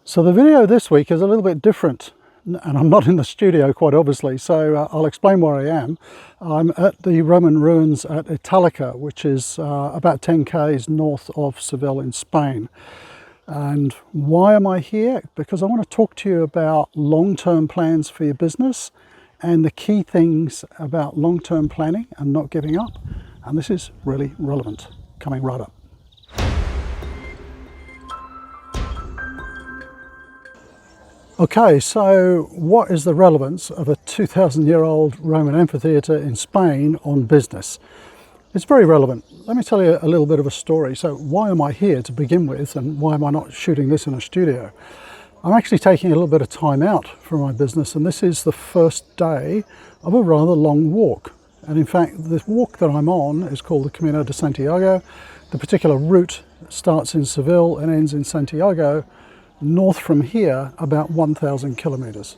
So the video this week is a little bit different, and I'm not in the studio quite obviously, so I'll explain where I am. I'm at the Roman ruins at Italica, which is about 10 k's north of Seville in Spain. And why am I here? Because I want to talk to you about long-term plans for your business and the key things about long-term planning and not giving up. And this is really relevant, coming right up. Okay, so what is the relevance of a 2,000-year-old Roman amphitheatre in Spain on business? It's very relevant. Let me tell you a little bit of a story. So why am I here to begin with, and why am I not shooting this in a studio? I'm actually taking a little bit of time out for my business, and this is the first day of a rather long walk. And in fact, the walk that I'm on is called the Camino de Santiago. The particular route starts in Seville and ends in Santiago, north from here about 1,000 kilometers.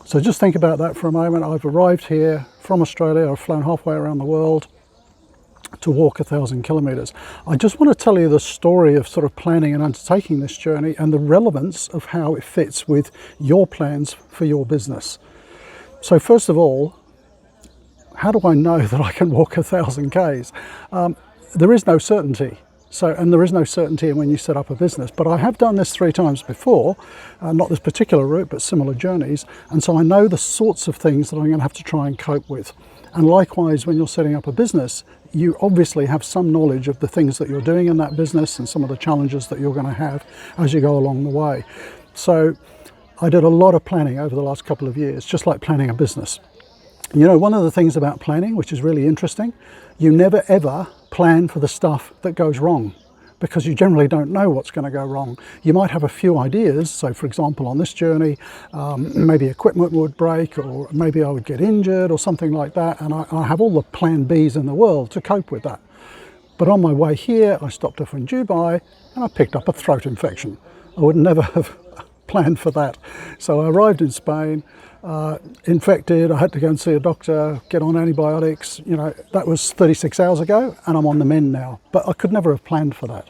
So just think about that for a moment. I've arrived here from Australia. I've flown halfway around the world to walk 1,000 kilometers. I just want to tell you the story of sort of planning and undertaking this journey and the relevance of how it fits with your plans for your business. So first of all, how do I know that I can walk 1,000 k's? There is no certainty. And there is no certainty when you set up a business, but I have done this 3 times before, not this particular route, but similar journeys. And so I know the sorts of things that I'm going to have to try and cope with. And likewise, when you're setting up a business, you obviously have some knowledge of the things that you're doing in that business and some of the challenges that you're going to have as you go along the way. So I did a lot of planning over the last couple of years, just like planning a business. You know, one of the things about planning, which is really interesting, you never ever plan for the stuff that goes wrong, because you generally don't know what's going to go wrong. You might have a few ideas. So for example, on this journey, maybe equipment would break, or maybe I would get injured or something like that. And I have all the plan Bs in the world to cope with that. But on my way here, I stopped off in Dubai and I picked up a throat infection. I would never have planned for that. So I arrived in Spain, infected. I had to go and see a doctor, get on antibiotics. You know, that was 36 hours ago, and I'm on the mend now. But I could never have planned for that.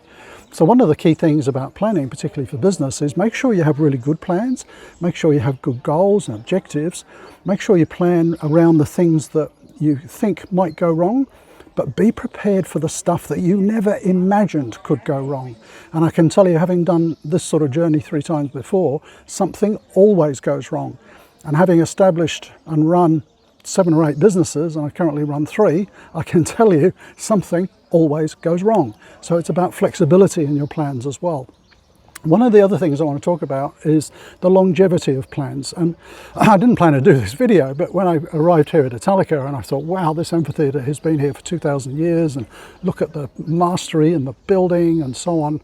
So one of the key things about planning, particularly for business, is make sure you have really good plans, make sure you have good goals and objectives, make sure you plan around the things that you think might go wrong, but be prepared for the stuff that you never imagined could go wrong. And I can tell you, having done this sort of journey 3 times before, something always goes wrong. And having established and run 7 or 8 businesses, and I currently run 3, I can tell you something always goes wrong. So it's about flexibility in your plans as well. One of the other things I want to talk about is the longevity of plans. And I didn't plan to do this video, but when I arrived here at Italica and I thought, wow, this amphitheatre has been here for 2,000 years, and look at the mastery and the building and so on.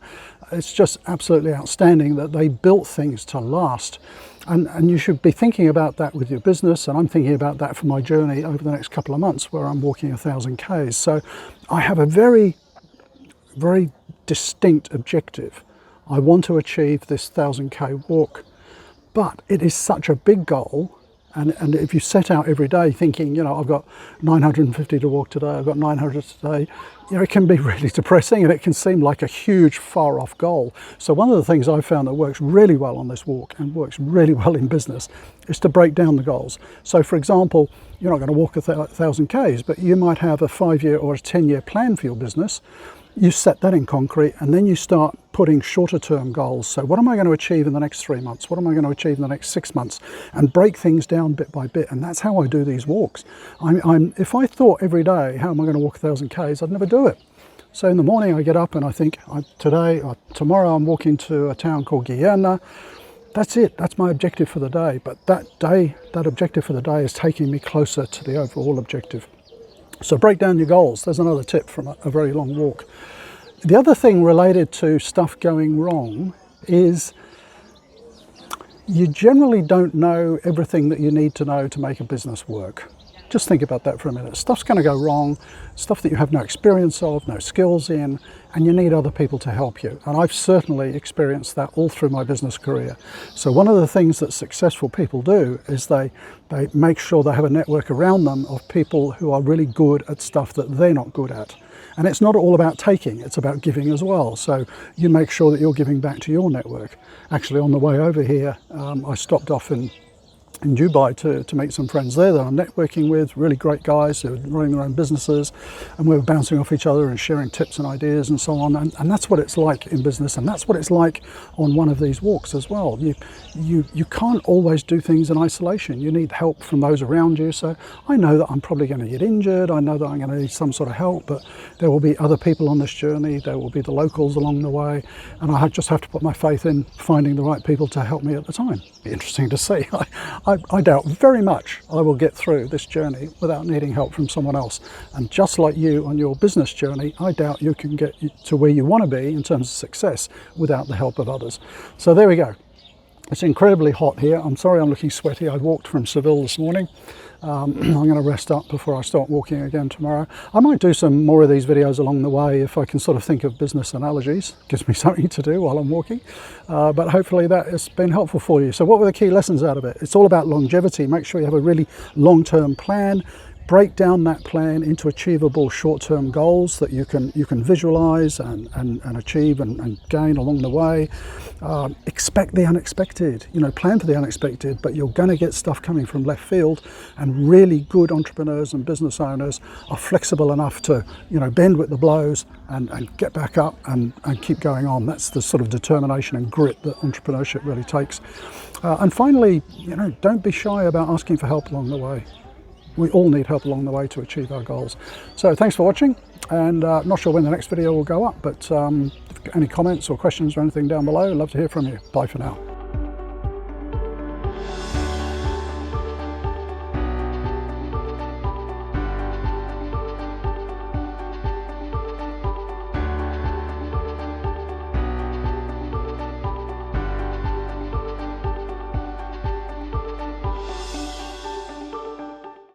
It's just absolutely outstanding that they built things to last. And you should be thinking about that with your business, and I'm thinking about that for my journey over the next couple of months where I'm walking 1,000 k's. So I have a very, very distinct objective. I want to achieve this 1,000 k walk, but it is such a big goal. And if you set out every day thinking, you know, I've got 950 to walk today, I've got 900 today, you know, it can be really depressing and it can seem like a huge far off goal. So one of the things I've found that works really well on this walk and works really well in business is to break down the goals. So for example, you're not going to walk 1,000 k's, but you might have a 5-year or a 10-year plan for your business. You set that in concrete, and then you start putting shorter term goals. So what am I going to achieve in the next 3 months? What am I going to achieve in the next 6 months? And break things down bit by bit. And that's how I do these walks. If I thought every day, how am I going to walk 1,000 k's? I'd never do it. So in the morning I get up and I think, tomorrow I'm walking to a town called Guyana. That's it. That's my objective for the day. But that objective for the day is taking me closer to the overall objective. So break down your goals. There's another tip from a very long walk. The other thing related to stuff going wrong is you generally don't know everything that you need to know to make a business work. Just think about that for a minute. Stuff's going to go wrong, stuff that you have no experience of, no skills in, and you need other people to help you. And I've certainly experienced that all through my business career. So one of the things that successful people do is they make sure they have a network around them of people who are really good at stuff that they're not good at. And it's not all about taking, it's about giving as well. So you make sure that you're giving back to your network. Actually, on the way over here, I stopped off in Dubai to meet some friends there that I'm networking with, really great guys who are running their own businesses, and we were bouncing off each other and sharing tips and ideas and so on. And that's what it's like in business, and that's what it's like on one of these walks as well. You can't always do things in isolation. You need help from those around you. So I know that I'm probably going to get injured. I know that I'm going to need some sort of help, but there will be other people on this journey. There will be the locals along the way, and I just have to put my faith in finding the right people to help me at the time. Interesting to see. I doubt very much I will get through this journey without needing help from someone else. And just like you on your business journey, I doubt you can get to where you want to be in terms of success without the help of others. So there we go. It's incredibly hot here. I'm sorry I'm looking sweaty. I walked from Seville this morning. I'm going to rest up before I start walking again tomorrow. I might do some more of these videos along the way if I can sort of think of business analogies. Gives me something to do while I'm walking. But hopefully that has been helpful for you. So what were the key lessons out of it? It's all about longevity. Make sure you have a really long-term plan. Break down that plan into achievable short-term goals that you can visualize and achieve and gain along the way. Expect the unexpected, plan for the unexpected, but you're going to get stuff coming from left field, and really good entrepreneurs and business owners are flexible enough to bend with the blows and get back up and keep going on. That's the sort of determination and grit that entrepreneurship really takes. And finally, don't be shy about asking for help along the way. We all need help along the way to achieve our goals. So thanks for watching, and I'm not sure when the next video will go up, but any comments or questions or anything down below, I'd love to hear from you. Bye for now.